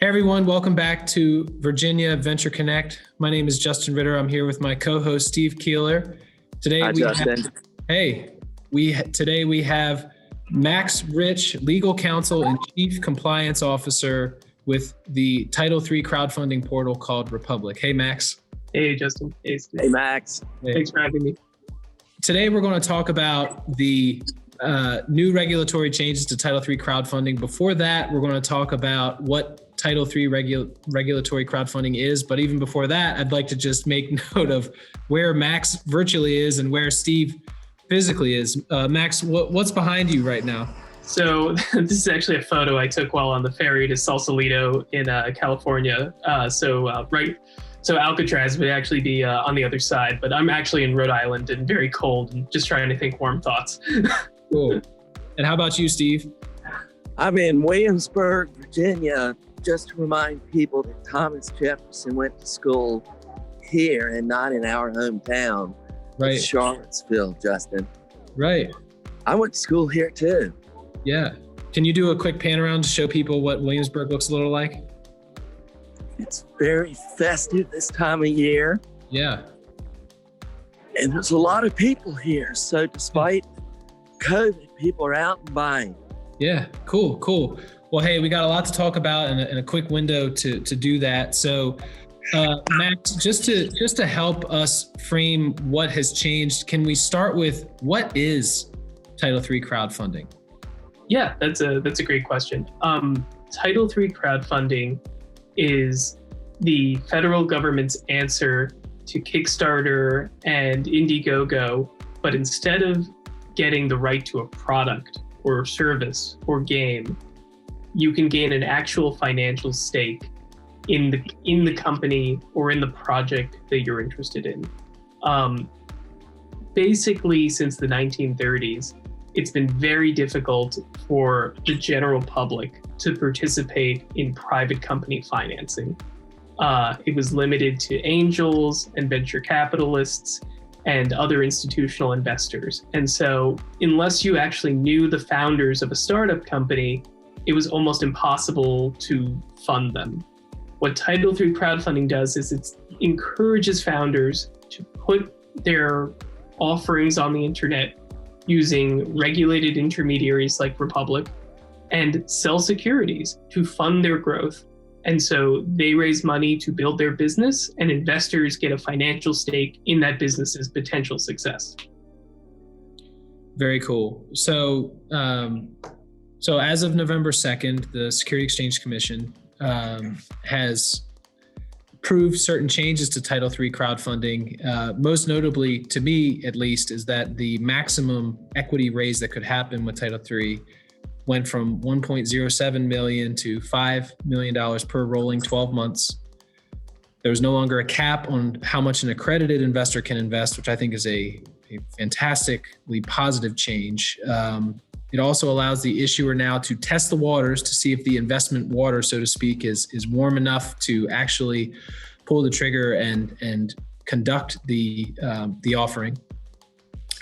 Hey everyone, welcome back to Virginia Venture Connect. My name is Justin Ritter. I'm here with my co-host Steve Keeler. Hi, Justin. Today we have Max Rich, Legal Counsel and Chief Compliance Officer with the Title III crowdfunding portal called Republic. Hey Max. Hey Justin. Hey Steve. Hey Max. Thanks for having me. Today we're going to talk about the new regulatory changes to Title III crowdfunding. Before that, we're going to talk about what Title III regulatory crowdfunding is. But even before that, I'd like to just make note of where Max virtually is and where Steve physically is. Max, what's behind you right now? So this is actually a photo I took while on the ferry to Sausalito in California. So Alcatraz would actually be on the other side, but I'm actually in Rhode Island and very cold and just trying to think warm thoughts. Cool. And how about you, Steve? I'm in Williamsburg, Virginia. Just to remind people that Thomas Jefferson went to school here and not in our hometown, Right. Charlottesville, Justin. Right. I went to school here too. Yeah. Can you do a quick pan around to show people what Williamsburg looks a little like? It's very festive this time of year. Yeah. And there's a lot of people here. So despite COVID, people are out and buying. Yeah. Cool. Well, hey, we got a lot to talk about and a quick window to do that. So, Max, just to help us frame what has changed, can we start with what is Title III crowdfunding? Yeah, that's a great question. Title III crowdfunding is the federal government's answer to Kickstarter and Indiegogo, but instead of getting the right to a product or service or game, you can gain an actual financial stake in the company or in the project that you're interested in. Basically, since the 1930s, it's been very difficult for the general public to participate in private company financing. It was limited to angels and venture capitalists and other institutional investors. And so unless you actually knew the founders of a startup company, it was almost impossible to fund them. What Title III crowdfunding does is it encourages founders to put their offerings on the internet using regulated intermediaries like Republic and sell securities to fund their growth. And so they raise money to build their business and investors get a financial stake in that business's potential success. Very cool. So as of November 2nd, the Security Exchange Commission has approved certain changes to Title III crowdfunding. Most notably, to me at least, is that the maximum equity raise that could happen with Title III went from $1.07 million to $5 million per rolling 12 months. There was no longer a cap on how much an accredited investor can invest, which I think is a fantastically positive change. It also allows the issuer now to test the waters to see if the investment water, so to speak, is warm enough to actually pull the trigger and conduct the offering.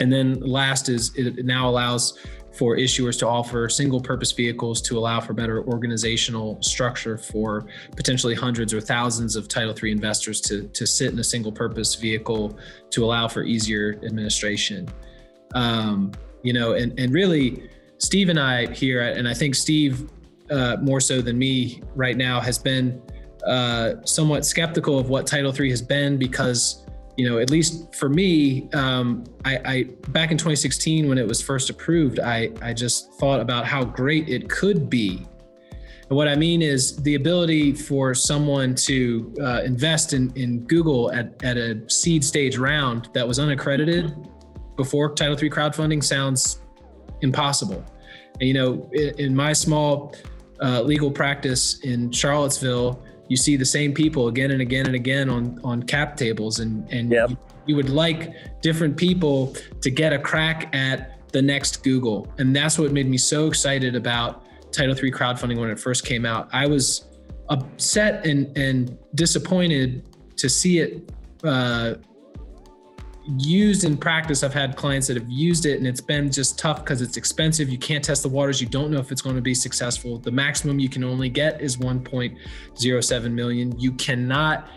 And then last is it now allows for issuers to offer single purpose vehicles to allow for better organizational structure for potentially hundreds or thousands of Title III investors to sit in a single purpose vehicle to allow for easier administration. And really, Steve and I here, and I think Steve more so than me right now, has been somewhat skeptical of what Title III has been because, at least for me, I back in 2016 when it was first approved, I just thought about how great it could be. And what I mean is the ability for someone to invest in Google at a seed stage round that was unaccredited before Title III crowdfunding sounds impossible. And, in my small legal practice in Charlottesville, you see the same people again and again and again on cap tables, and Yep. you would like different people to get a crack at the next Google. And that's what made me so excited about Title III crowdfunding when it first came out. I was upset and disappointed to see it used in practice. I've had clients that have used it and it's been just tough because it's expensive. You can't test the waters. You don't know if it's going to be successful. The maximum you can only get is 1.07 million. You cannot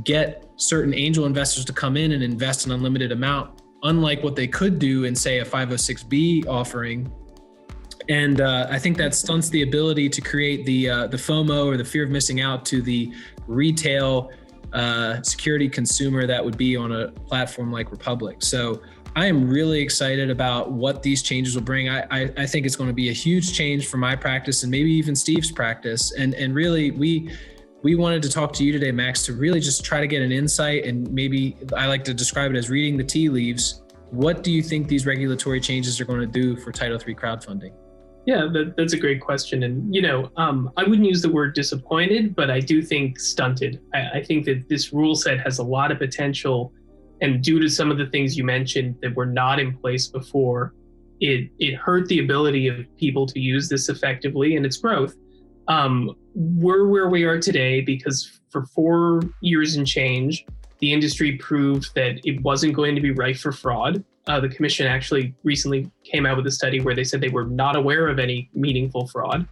get certain angel investors to come in and invest an unlimited amount, unlike what they could do in, say, a 506B offering. And I think that stunts the ability to create the FOMO, or the fear of missing out, to the retail security consumer that would be on a platform like Republic. So I am really excited about what these changes will bring. I think it's going to be a huge change for my practice and maybe even Steve's practice. And really, we wanted to talk to you today, Max, to really just try to get an insight, and maybe I like to describe it as reading the tea leaves. What do you think these regulatory changes are going to do for Title III crowdfunding? Yeah, that's a great question. And, I wouldn't use the word disappointed, but I do think stunted. I think that this rule set has a lot of potential, and due to some of the things you mentioned that were not in place before, it hurt the ability of people to use this effectively and its growth. We're where we are today because for 4 years and change, the industry proved that it wasn't going to be rife for fraud. The commission actually recently came out with a study where they said they were not aware of any meaningful fraud.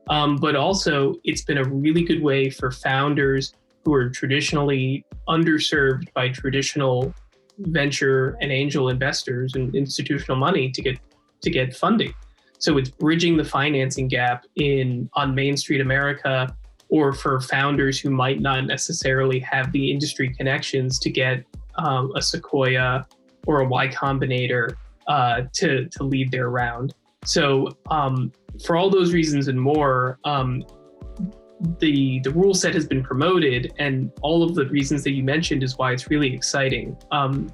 But also, it's been a really good way for founders who are traditionally underserved by traditional venture and angel investors and institutional money to get funding. So it's bridging the financing gap on Main Street America, or for founders who might not necessarily have the industry connections to get a Sequoia or a Y Combinator to lead their round. So for all those reasons and more, the rule set has been promoted, and all of the reasons that you mentioned is why it's really exciting.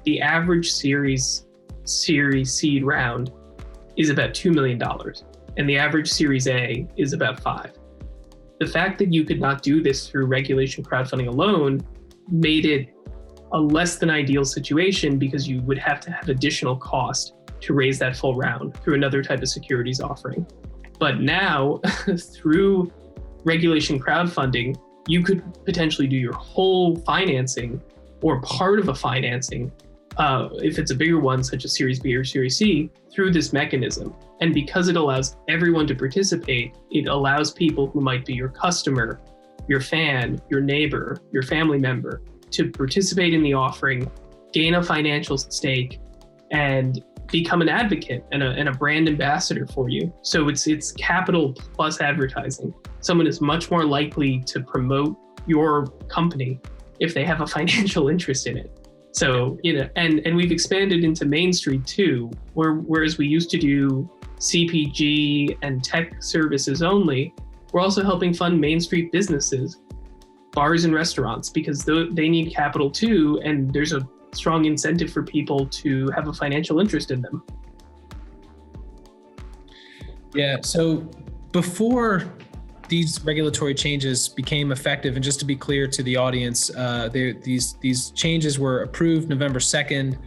The average Series seed round is about $2 million, and the average Series A is about $5 million. The fact that you could not do this through regulation crowdfunding alone made it a less than ideal situation, because you would have to have additional cost to raise that full round through another type of securities offering. But now, through regulation crowdfunding, you could potentially do your whole financing or part of a financing, if it's a bigger one, such as Series B or Series C, through this mechanism. And because it allows everyone to participate, it allows people who might be your customer, your fan, your neighbor, your family member, to participate in the offering, gain a financial stake, and become an advocate and a brand ambassador for you. So it's capital plus advertising. Someone is much more likely to promote your company if they have a financial interest in it. So, and we've expanded into Main Street too, whereas we used to do CPG and tech services only, we're also helping fund Main Street businesses, bars and restaurants, because they need capital too, and there's a strong incentive for people to have a financial interest in them. Yeah, so before these regulatory changes became effective, and just to be clear to the audience, these changes were approved November 2nd.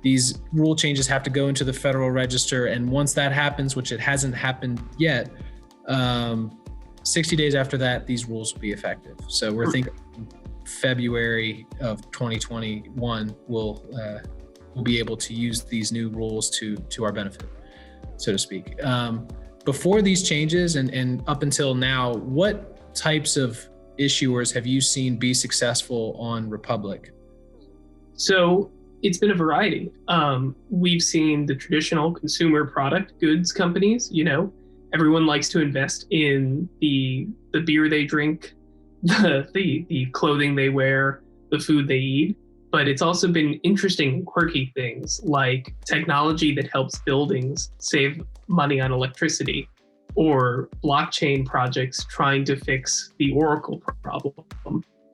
These rule changes have to go into the Federal Register, and once that happens, which it hasn't happened yet, 60 days after that, these rules will be effective. So we're thinking February of 2021, we'll be able to use these new rules to our benefit, so to speak. Before these changes and up until now, what types of issuers have you seen be successful on Republic? So it's been a variety. We've seen the traditional consumer product goods companies. Everyone likes to invest in the beer they drink, the clothing they wear, the food they eat. But it's also been interesting and quirky things like technology that helps buildings save money on electricity, or blockchain projects trying to fix the Oracle problem.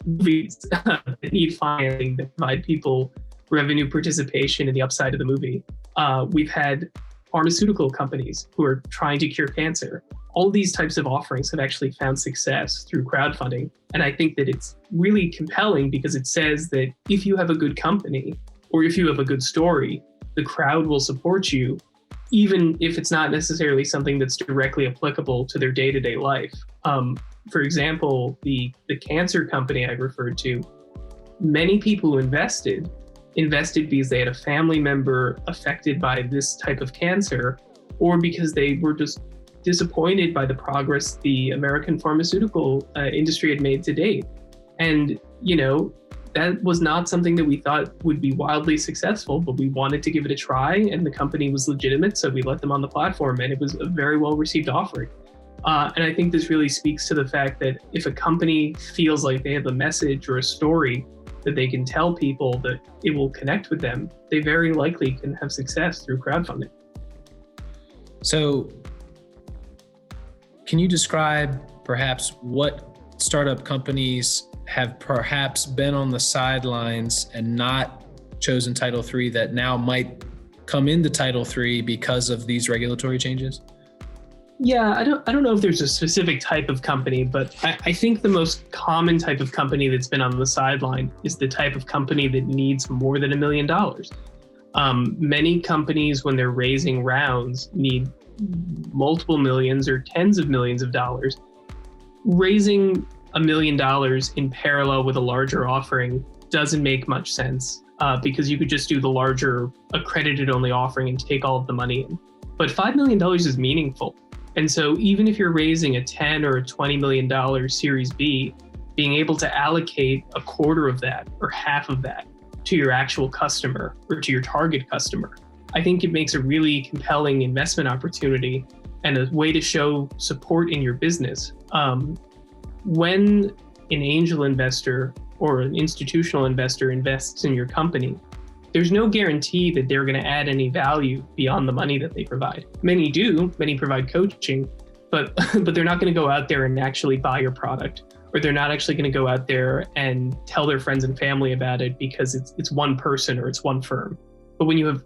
Movies that need financing that provide people revenue participation in the upside of the movie. We've had pharmaceutical companies who are trying to cure cancer. All these types of offerings have actually found success through crowdfunding. And I think that it's really compelling because it says that if you have a good company or if you have a good story, the crowd will support you, even if it's not necessarily something that's directly applicable to their day-to-day life. For example, the cancer company I referred to, many people who invested invested because they had a family member affected by this type of cancer, or because they were just disappointed by the progress the American pharmaceutical industry had made to date. And, that was not something that we thought would be wildly successful, but we wanted to give it a try, and the company was legitimate, so we let them on the platform, and it was a very well-received offering. And I think this really speaks to the fact that if a company feels like they have a message or a story that they can tell people that it will connect with them, they very likely can have success through crowdfunding. So can you describe perhaps what startup companies have perhaps been on the sidelines and not chosen Title III that now might come into Title III because of these regulatory changes? Yeah, I don't know if there's a specific type of company, but I think the most common type of company that's been on the sideline is the type of company that needs more than $1 million. Many companies, when they're raising rounds, need multiple millions or tens of millions of dollars. Raising $1 million in parallel with a larger offering doesn't make much sense because you could just do the larger accredited only offering and take all of the money in. But $5 million is meaningful. And so even if you're raising a $10 or a $20 million Series B, being able to allocate a quarter of that or half of that to your actual customer or to your target customer, I think it makes a really compelling investment opportunity and a way to show support in your business. When an angel investor or an institutional investor invests in your company, there's no guarantee that they're going to add any value beyond the money that they provide. Many do, many provide coaching, but they're not going to go out there and actually buy your product, or they're not actually going to go out there and tell their friends and family about it because it's one person or it's one firm. But when you have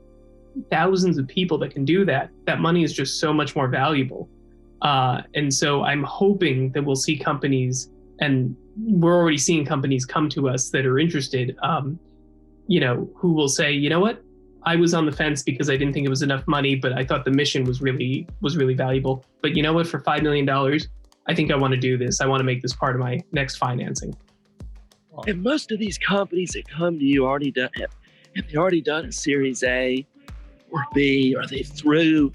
thousands of people that can do that, that money is just so much more valuable. And so I'm hoping that we'll see companies, and we're already seeing companies come to us that are interested, who will say, you know what, I was on the fence because I didn't think it was enough money, but I thought the mission was really valuable. But you know what, for $5 million, I think I want to do this. I want to make this part of my next financing. And most of these companies that come to you have they already done a Series A or B? Are they through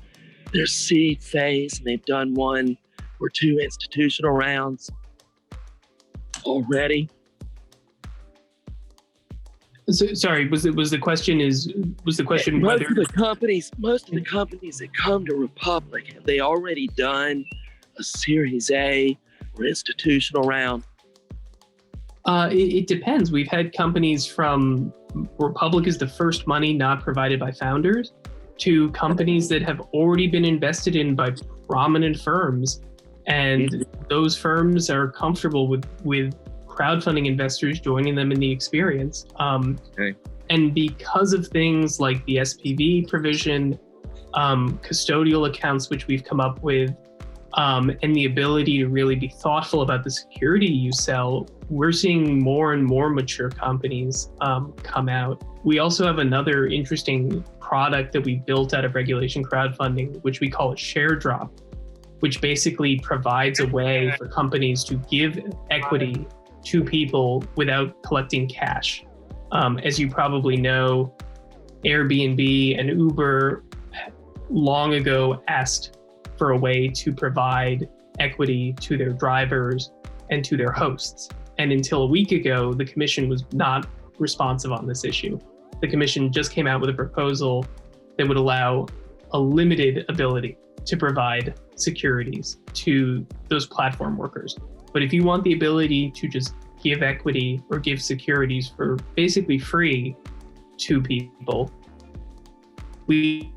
their seed phase and they've done 1 or 2 institutional rounds already? So, sorry, was the question most whether of the companies that come to Republic, have they already done a Series A or institutional round? It depends. We've had companies from Republic is the first money not provided by founders to companies that have already been invested in by prominent firms. And those firms are comfortable with crowdfunding investors joining them in the experience. Okay. And because of things like the SPV provision, custodial accounts, which we've come up with, and the ability to really be thoughtful about the security you sell, we're seeing more and more mature companies come out. We also have another interesting product that we built out of regulation crowdfunding, which we call a share drop, which basically provides a way for companies to give equity to people without collecting cash. As you probably know, Airbnb and Uber long ago asked for a way to provide equity to their drivers and to their hosts. And until a week ago, the commission was not responsive on this issue. The commission just came out with a proposal that would allow a limited ability to provide securities to those platform workers. But if you want the ability to just give equity or give securities for basically free to people, we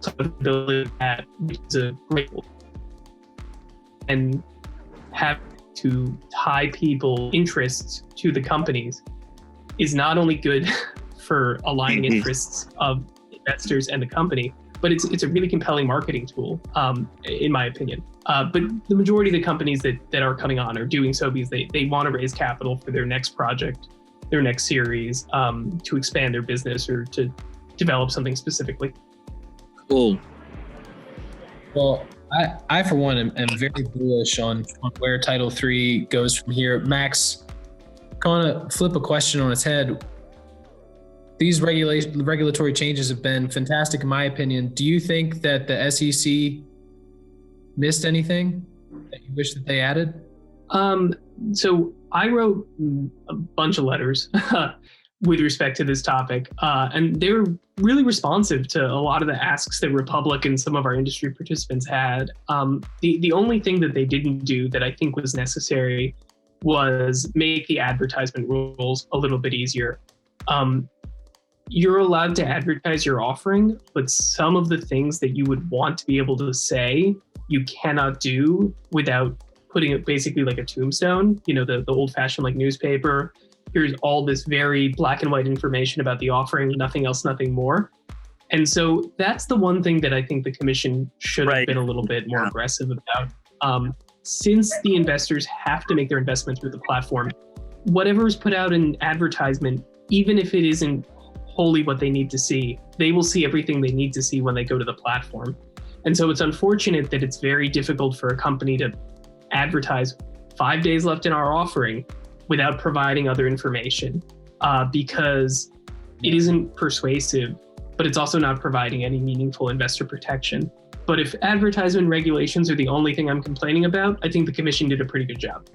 have the ability that, which is a great tool. And have to tie people's interests to the companies is not only good for aligning interests of investors and the company, but it's a really compelling marketing tool, in my opinion. But the majority of the companies that are coming on are doing so because they want to raise capital for their next project, their next series, to expand their business or to develop something specifically. Cool. Well, I for one am very bullish on where Title III goes from here. Max, kind of flip a question on its head. these regulatory changes have been fantastic in my opinion. Do you think that the SEC missed anything that you wish that they added? So I wrote a bunch of letters with respect to this topic, and they were really responsive to a lot of the asks that Republic and some of our industry participants had. The only thing that they didn't do that I think was necessary was make the advertisement rules a little bit easier. You're allowed to advertise your offering, but some of the things that you would want to be able to say, you cannot do without putting it basically like a tombstone, the old-fashioned like newspaper. Here's all this very black and white information about the offering, nothing else, nothing more. And so that's the one thing that I think the commission should have been a little bit more aggressive about. Since the investors have to make their investment through the platform, whatever is put out in advertisement, even if it isn't wholly what they need to see, they will see everything they need to see when they go to the platform. And so it's unfortunate that it's very difficult for a company to advertise 5 days left in our offering without providing other information, because it isn't persuasive, but it's also not providing any meaningful investor protection. But if advertisement regulations are the only thing I'm complaining about, I think the commission did a pretty good job.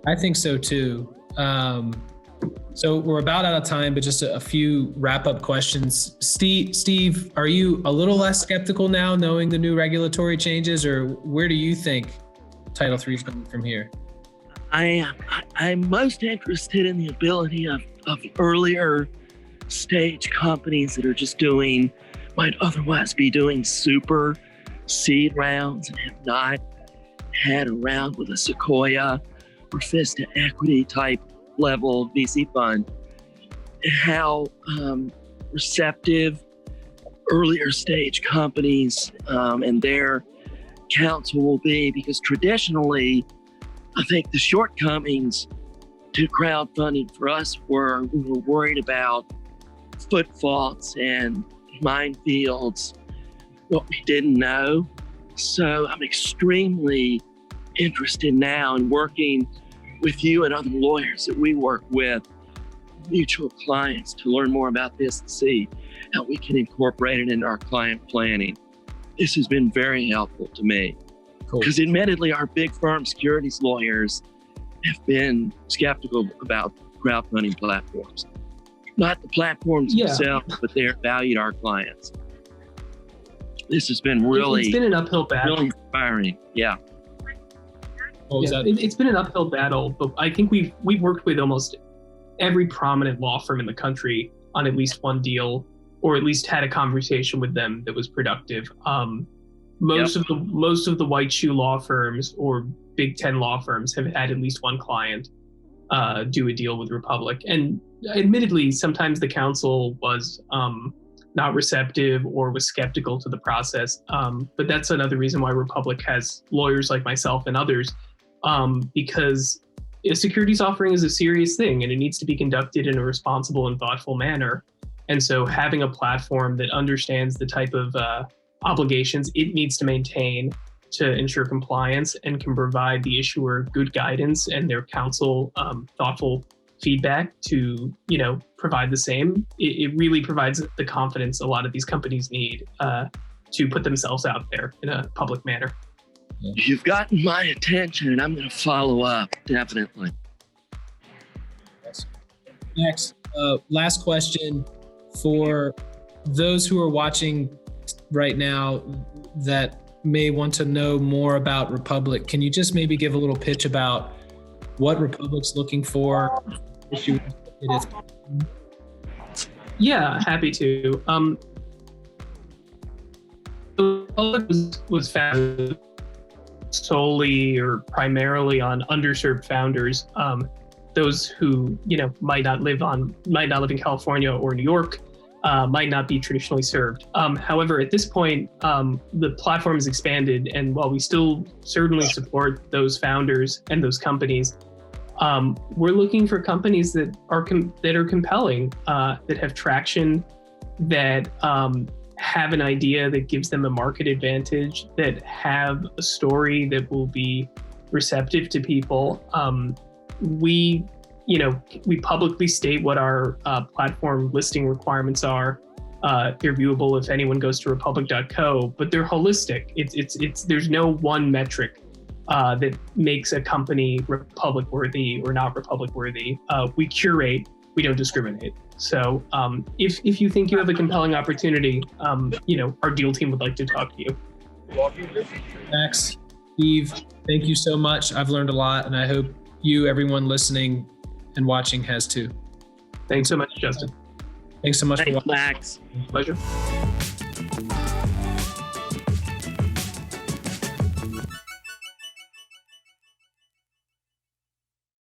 I think so too. So we're about out of time, but just a few wrap-up questions. Steve, are you a little less skeptical now knowing the new regulatory changes, or where do you think Title III is coming from here? I'm most interested in the ability of earlier stage companies that are just might otherwise be doing super seed rounds and have not had a round with a Sequoia or Vista Equity type level VC fund, and how receptive earlier stage companies and their counsel will be, because traditionally, I think the shortcomings to crowdfunding for us we were worried about footfalls and minefields, what we didn't know. So I'm extremely interested now in working with you and other lawyers that we work with, mutual clients, to learn more about this and see how we can incorporate it into our client planning. This has been very helpful to me. Because admittedly, our big firm securities lawyers have been skeptical about crowdfunding platforms. Not the platforms themselves, but their value to our clients. This has been it's been an uphill battle. Really inspiring. Yeah. It's been an uphill battle, but I think we've worked with almost every prominent law firm in the country on at least one deal, or at least had a conversation with them that was productive. Most of the white shoe law firms or Big 10 law firms have had at least one client do a deal with Republic. And admittedly, sometimes the counsel was not receptive or was skeptical to the process. But that's another reason why Republic has lawyers like myself and others, because a securities offering is a serious thing and it needs to be conducted in a responsible and thoughtful manner. And so having a platform that understands the type of obligations it needs to maintain to ensure compliance and can provide the issuer good guidance and their counsel thoughtful feedback to provide the same, it really provides the confidence a lot of these companies need to put themselves out there in a public manner. You've gotten my attention and I'm going to follow up, definitely. Next, last question for those who are watching right now that may want to know more about Republic. Can you just maybe give a little pitch about what Republic's looking for? Yeah, happy to. Republic was founded solely or primarily on underserved founders, those who might not live in California or New York, might not be traditionally served. However, at this point, the platform has expanded, and while we still certainly support those founders and those companies, we're looking for companies that are compelling, that have traction, that have an idea that gives them a market advantage, that have a story that will be receptive to people. We we publicly state what our platform listing requirements are. They're viewable if anyone goes to republic.co, but they're holistic. It's there's no one metric that makes a company Republic worthy or not Republic worthy. We curate, we don't discriminate. So if you think you have a compelling opportunity, our deal team would like to talk to you. Max, Steve, thank you so much. I've learned a lot, and I hope you, everyone listening and watching, has too. Thanks so much, Justin. Thanks so much for watching. Max. Pleasure.